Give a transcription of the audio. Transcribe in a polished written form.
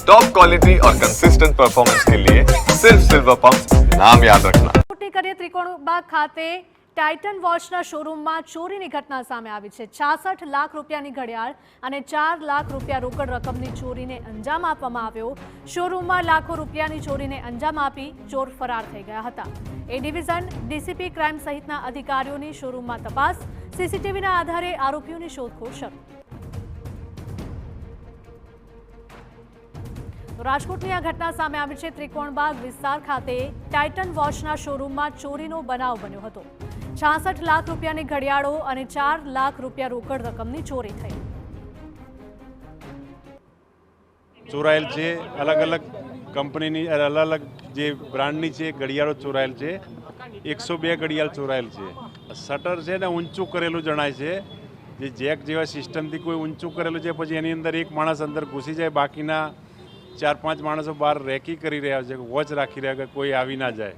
Top quality और consistent performance के लिए सिर्फ सिल्वर पंप नाम याद रखना। ત્રિકોણબાગ ખાતે ટાઇટન વોચના શોરૂમમાં ચોરીની ઘટના સામે આવી છે। 66 લાખ રૂપિયાની ઘડિયાળ અને 4 લાખ રૂપિયા રોકડ રકમની ચોરીને અંજામ આપવામાં આવ્યો। શોરૂમમાં લાખો રૂપિયાની ચોરીને અંજામ આપી ચોર ફરાર થઈ ગયા હતા। એ ડિવિઝન ડીસીપી ક્રાઇમ સહિતના અધિકારીઓની શોરૂમમાં તપાસ, સીસીટીવીના આધારે આરોપીઓની શોધખોળ શરૂ। રાજકોટની આ ઘટના સામે આવી છે। ત્રિકોણબાગ વિસ્તાર ખાતે ટાઇટન વોચના શોરૂમમાં ચોરીનો બનાવ બન્યો હતો। 66 લાખ રૂપિયાની ઘડિયાળો અને 4 લાખ રૂપિયા રોકડ રકમની ચોરી થઈ। ચોરાયેલ છે। અલગ અલગ કંપનીની અલગ અલગ જે બ્રાન્ડની છે ઘડિયાળો ચોરાયેલ છે। 102 ઘડિયાળ ચોરાયેલ છે। શટર છે ને ઊંચું કરેલું જણાય છે। જે જેક જેવા સિસ્ટમથી કોઈ ઊંચું કરેલું છે, પછી એની અંદર એક માણસ અંદર ઘૂસી જાય, બાકીના 4-5 માણસો બહાર રેકી કરી રહ્યા છે, વોચ રાખી રહ્યા કે કોઈ આવી ના જાય।